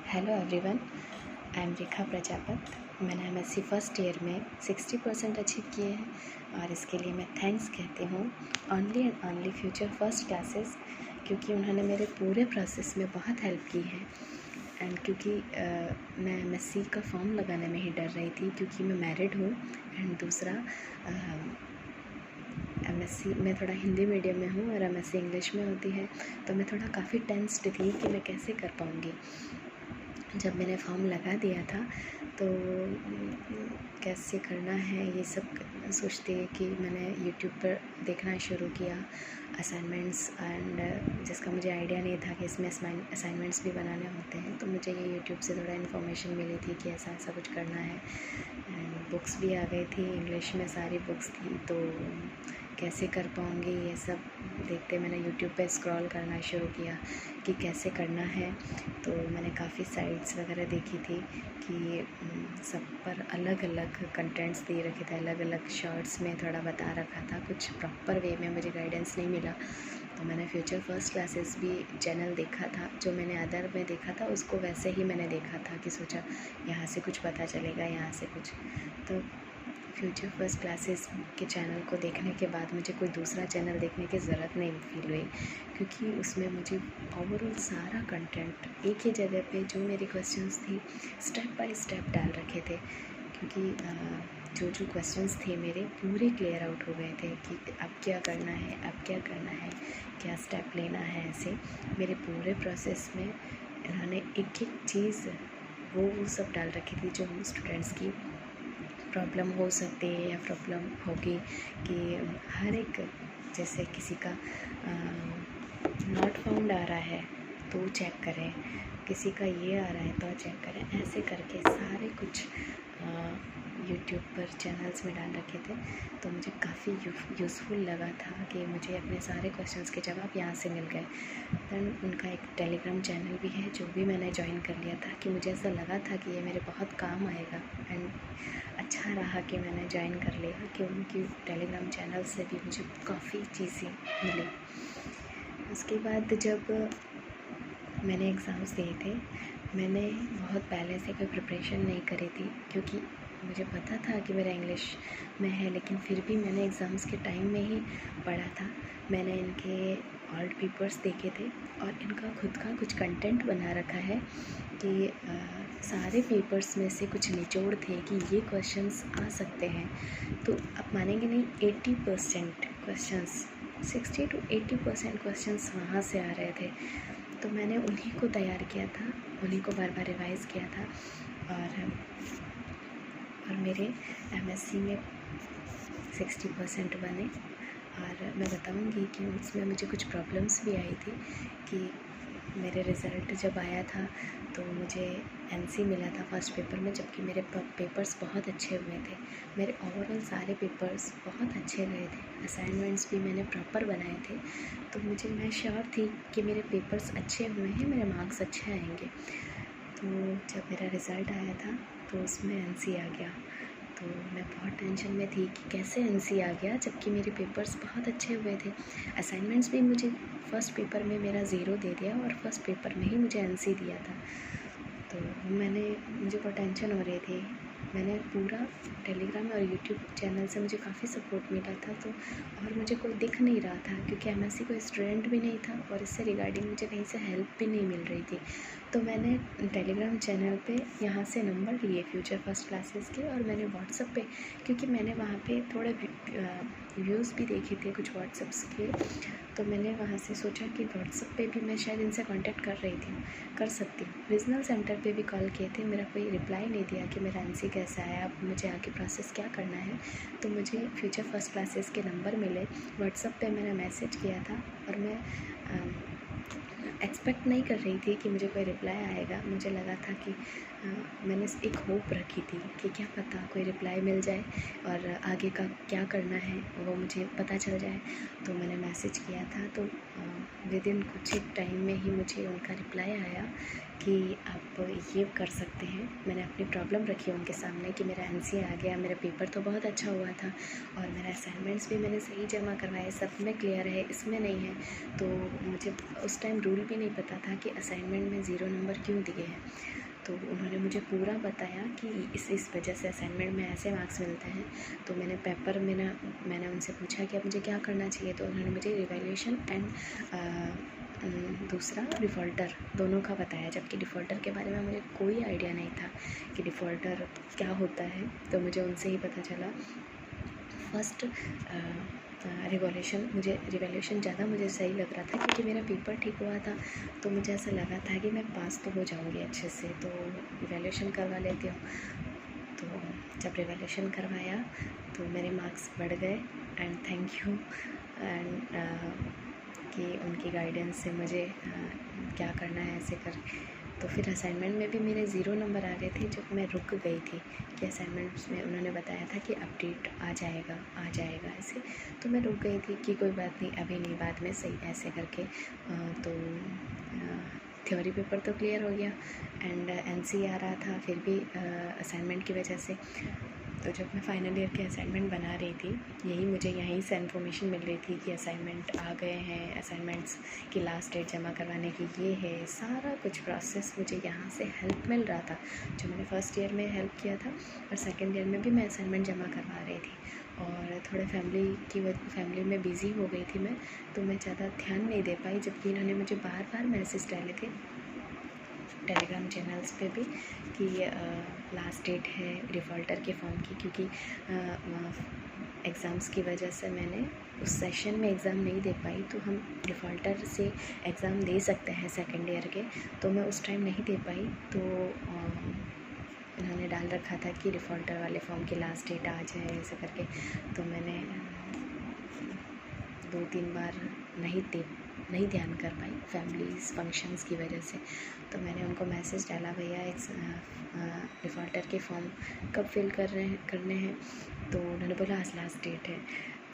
Hello everyone, I am रेखा प्रजापत। मैंने MSc first year में 60% achieve किए हैं और इसके लिए मैं थैंक्स कहती हूँ only and only future first classes, क्योंकि उन्होंने मेरे पूरे प्रोसेस में बहुत हेल्प की है। एंड क्योंकि मैं एमएससी का फॉर्म लगाने में ही डर रही थी, क्योंकि मैं मैरिड हूँ। एंड दूसरा, एमएससी मैं थोड़ा हिंदी मीडियम में हूँ और एमएससी इंग्लिश में होती है, तो मैं थोड़ा काफ़ी टेंस्ड थी कि मैं कैसे कर पाऊँगी। जब मैंने फॉर्म लगा दिया था तो कैसे करना है ये सब सोचते कि मैंने यूट्यूब पर देखना शुरू किया असाइनमेंट्स, एंड जिसका मुझे आइडिया नहीं था कि इसमें असाइनमेंट्स भी बनाने होते हैं। तो मुझे ये यूट्यूब से थोड़ा इन्फॉर्मेशन मिली थी कि ऐसा ऐसा कुछ करना है। एंड बुक्स भी आ गई थी, इंग्लिश में सारी बुक्स थी, तो कैसे कर पाऊँगी ये सब देखते मैंने यूट्यूब पे स्क्रॉल करना शुरू किया कि कैसे करना है। तो मैंने काफ़ी साइट्स वगैरह देखी थी कि सब पर अलग अलग कंटेंट्स दे रखे थे, अलग अलग शॉर्ट्स में थोड़ा बता रखा था, कुछ प्रॉपर वे में मुझे गाइडेंस नहीं मिला। तो मैंने फ्यूचर फर्स्ट क्लासेस भी चैनल देखा था, जो मैंने अदर में देखा था उसको वैसे ही मैंने देखा था कि सोचा यहाँ से कुछ पता चलेगा, यहाँ से कुछ। तो फ्यूचर फर्स्ट क्लासेस के चैनल को देखने के बाद मुझे कोई दूसरा चैनल देखने की ज़रूरत नहीं फील हुई, क्योंकि उसमें मुझे ओवरऑल सारा कंटेंट एक ही जगह पे जो मेरी क्वेश्चंस थी स्टेप बाय स्टेप डाल रखे थे। क्योंकि जो जो क्वेश्चंस थे मेरे पूरे क्लियर आउट हो गए थे कि अब क्या करना है, अब क्या करना है, क्या स्टेप लेना है। ऐसे मेरे पूरे प्रोसेस में इन्होंने एक एक चीज़ वो सब डाल रखी थी जो हम स्टूडेंट्स की प्रॉब्लम हो सकती है या प्रॉब्लम होगी। कि हर एक, जैसे किसी का नॉट फाउंड आ रहा है तो चेक करें, किसी का ये आ रहा है तो चेक करें, ऐसे करके सारे कुछ यूट्यूब पर चैनल्स में डाल रखे थे। तो मुझे काफ़ी यूज़फुल लगा था कि मुझे अपने सारे क्वेश्चंस के जवाब यहाँ से मिल गए। दैन उनका एक टेलीग्राम चैनल भी है जो भी मैंने ज्वाइन कर लिया था, कि मुझे ऐसा लगा था कि ये मेरे बहुत काम आएगा। एंड अच्छा रहा कि मैंने ज्वाइन कर लिया, कि उनकी टेलीग्राम चैनल से भी मुझे काफ़ी चीज़ें मिली। उसके बाद जब मैंने एग्ज़ाम्स दिए थे, मैंने बहुत पहले से कोई प्रिपरेशन नहीं करी थी, क्योंकि मुझे पता था कि मेरा इंग्लिश में है, लेकिन फिर भी मैंने एग्ज़ाम्स के टाइम में ही पढ़ा था। मैंने इनके ओल्ड पेपर्स देखे थे और इनका खुद का कुछ कंटेंट बना रखा है कि सारे पेपर्स में से कुछ निचोड़ थे कि ये क्वेश्चंस आ सकते हैं। तो आप मानेंगे नहीं, 80% क्वेश्चंस, 60 to 80% क्वेश्चंस वहाँ से आ रहे थे। तो मैंने उन्हीं को तैयार किया था, उन्हीं को बार बार रिवाइज़ किया था। और मेरे एमएससी में 60% बने। और मैं बताऊंगी कि उसमें मुझे कुछ प्रॉब्लम्स भी आई थी कि मेरे रिज़ल्ट जब आया था तो मुझे एनसी मिला था फर्स्ट पेपर में, जबकि मेरे पेपर्स बहुत अच्छे हुए थे। मेरे ओवरऑल सारे पेपर्स बहुत अच्छे गए थे, असाइनमेंट्स भी मैंने प्रॉपर बनाए थे। तो मैं श्योर थी कि मेरे पेपर्स अच्छे हुए हैं, मेरे मार्क्स अच्छे आएंगे। तो जब मेरा रिज़ल्ट आया था तो उसमें एनसी आ गया। तो मैं बहुत टेंशन में थी कि कैसे एनसी आ गया, जबकि मेरे पेपर्स बहुत अच्छे हुए थे। असाइनमेंट्स भी मुझे फ़र्स्ट पेपर में मेरा 0 दे दिया और फर्स्ट पेपर में ही मुझे एनसी दिया था। तो मुझे बहुत टेंशन हो रही थी। मैंने पूरा टेलीग्राम और यूट्यूब चैनल से मुझे काफ़ी सपोर्ट मिला था। तो और मुझे कोई दिख नहीं रहा था, क्योंकि एमएससी कोई स्टूडेंट भी नहीं था और इससे रिगार्डिंग मुझे कहीं से हेल्प भी नहीं मिल रही थी। तो मैंने टेलीग्राम चैनल पे यहाँ से नंबर लिए फ्यूचर फर्स्ट क्लासेस के, और मैंने व्हाट्सएप पे, क्योंकि मैंने वहाँ पे थोड़े व्यूज़ भी देखे थे कुछ व्हाट्सएप्स के, तो मैंने वहाँ से सोचा कि व्हाट्सएप पे भी मैं शायद इनसे कांटेक्ट कर सकती हूँ। रीजनल सेंटर पे भी कॉल किए थे, मेरा कोई रिप्लाई नहीं दिया कि मेरा एनसी कैसा है, अब मुझे आगे प्रोसेस क्या करना है। तो मुझे फ्यूचर फर्स्ट क्लासेस के नंबर मिले, व्हाट्सएप पे मैंने मैसेज किया था, और मैं एक्सपेक्ट नहीं कर रही थी कि मुझे कोई रिप्लाई आएगा। मुझे लगा था कि मैंने एक होप रखी थी कि क्या पता कोई रिप्लाई मिल जाए और आगे का क्या करना है वो मुझे पता चल जाए। तो मैंने मैसेज किया था, तो विद इन कुछ ही टाइम में ही मुझे उनका रिप्लाई आया कि आप ये कर सकते हैं। मैंने अपनी प्रॉब्लम रखी उनके सामने कि मेरा एनसी आ गया, मेरा पेपर तो बहुत अच्छा हुआ था और मेरा असाइनमेंट्स भी मैंने सही जमा करवाए, सब में क्लियर है, इसमें नहीं है। तो मुझे उस टाइम रूल भी नहीं पता था कि असाइनमेंट में 0 नंबर क्यों दिए हैं। तो उन्होंने मुझे पूरा बताया कि इस वजह से असाइनमेंट में ऐसे मार्क्स मिलते हैं। तो मैंने उनसे पूछा कि अब मुझे क्या करना चाहिए। तो उन्होंने मुझे रिवैल्यूएशन एंड दूसरा डिफ़ॉल्टर दोनों का बताया, जबकि डिफ़ॉल्टर के बारे में मुझे कोई आइडिया नहीं था कि डिफ़ॉल्टर क्या होता है। तो मुझे उनसे ही पता चला। फर्स्ट रिवैल्यूएशन ज़्यादा मुझे सही लग रहा था क्योंकि मेरा पेपर ठीक हुआ था, तो मुझे ऐसा लगा था कि मैं पास तो हो जाऊंगी अच्छे से, तो रिवैल्यूएशन करवा लेती हूँ। तो जब रिवैल्यूएशन करवाया तो मेरे मार्क्स बढ़ गए एंड थैंक यू एंड कि उनकी गाइडेंस से मुझे क्या करना है ऐसे कर। तो फिर असाइनमेंट में भी मेरे 0 नंबर आ गए थे जब मैं रुक गई थी कि असाइनमेंट्स में उन्होंने बताया था कि अपडेट आ जाएगा ऐसे। तो मैं रुक गई थी कि कोई बात नहीं, अभी नहीं, बाद में सही ऐसे करके। तो थ्योरी पेपर तो क्लियर हो गया एंड एनसी आ रहा था फिर भी असाइनमेंट की वजह से। तो जब मैं फाइनल ईयर के असाइनमेंट बना रही थी, मुझे यहीं से इन्फॉर्मेशन मिल रही थी कि असाइनमेंट आ गए हैं, असाइनमेंट्स की लास्ट डेट जमा करवाने की ये है, सारा कुछ प्रोसेस मुझे यहाँ से हेल्प मिल रहा था, जो मैंने फ़र्स्ट ईयर में हेल्प किया था। और सेकेंड ईयर में भी मैं असाइनमेंट जमा करवा रही थी और थोड़े फैमिली में बिज़ी हो गई थी मैं, तो मैं ज़्यादा ध्यान नहीं दे पाई। जबकि इन्होंने मुझे बार बार मैसेज डाले थे टेलीग्राम चैनल्स पे भी कि लास्ट डेट है डिफ़ॉल्टर के फॉर्म की, क्योंकि एग्ज़ाम्स की वजह से मैंने उस सेशन में एग्ज़ाम नहीं दे पाई। तो हम डिफ़ॉल्टर से एग्ज़ाम दे सकते हैं सेकेंड ईयर के, तो मैं उस टाइम नहीं दे पाई। तो इन्होंने डाल रखा था कि डिफ़ॉल्टर वाले फॉर्म की लास्ट डेट आ जाए ऐसे करके। तो मैंने 2-3 बार नहीं ध्यान कर पाई फैमिलीज़ फंक्शंस की वजह से। तो मैंने उनको मैसेज डाला, भैया डिफ़ॉल्टर के फॉर्म कब फिल करने हैं। तो उन्होंने बोला आज लास्ट डेट है।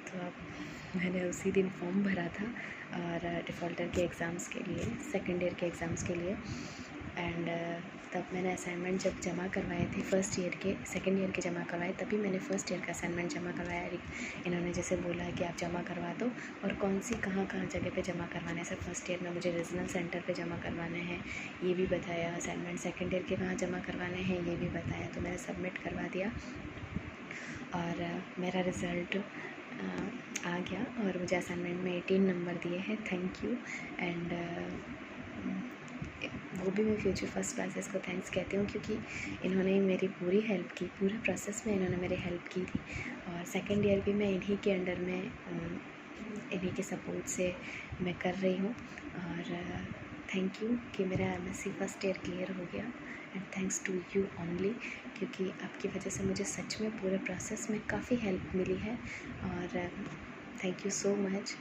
तो अब मैंने उसी दिन फॉर्म भरा था और डिफ़ॉल्टर के एग्ज़ाम्स के लिए, सेकेंड ईयर के एग्ज़ाम्स के लिए। एंड तब मैंने असाइनमेंट जब जमा करवाए थे फर्स्ट ईयर के, सेकेंड ईयर के जमा करवाए, तभी मैंने फ़र्स्ट ईयर का असाइनमेंट जमा करवाया। इन्होंने जैसे बोला कि आप जमा करवा दो और कहाँ जगह पे जमा करवाना है। सर फर्स्ट ईयर में मुझे रीजनल सेंटर पे जमा करवाने हैं, ये भी बताया। असाइनमेंट सेकेंड ईयर के कहाँ जमा करवाने हैं ये भी बताया। तो मैंने सबमिट करवा दिया और मेरा रिज़ल्ट आ गया और मुझे असाइनमेंट में 18 नंबर दिए हैं। थैंक यू एंड वो भी मैं फ्यूचर फर्स्ट क्लासेस को थैंक्स कहती हूँ, क्योंकि इन्होंने मेरी पूरी हेल्प की, पूरे प्रोसेस में इन्होंने मेरी हेल्प की थी। और सेकेंड ईयर भी मैं इन्हीं के अंडर में, इन्हीं के सपोर्ट से मैं कर रही हूँ। और थैंक यू कि मेरा एमएससी फर्स्ट ईयर क्लियर हो गया and thanks to you only, क्योंकि आपकी वजह से मुझे सच में पूरे प्रोसेस में काफ़ी हेल्प मिली है। और thank you so much,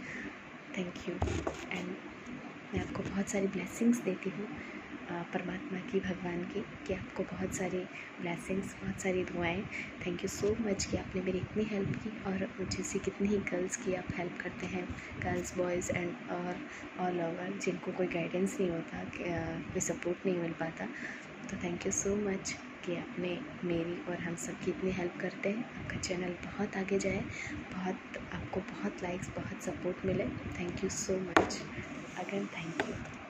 thank you. And मैं आपको बहुत सारी ब्लेसिंग्स देती हूँ परमात्मा की, भगवान की, कि आपको बहुत सारी ब्लेसिंग्स, बहुत सारी दुआएं। थैंक यू सो मच कि आपने मेरी इतनी हेल्प की और मुझे से कितनी ही गर्ल्स की आप हेल्प करते हैं, गर्ल्स बॉयज़ एंड और ऑल ओवर, जिनको कोई गाइडेंस नहीं होता, कोई सपोर्ट नहीं मिल पाता। तो थैंक यू सो मच कि आपने मेरी और हम सब की इतनी हेल्प करते हैं। आपका चैनल बहुत आगे जाए, आपको बहुत लाइक्स, बहुत सपोर्ट मिले। Thank you so much again, thank you.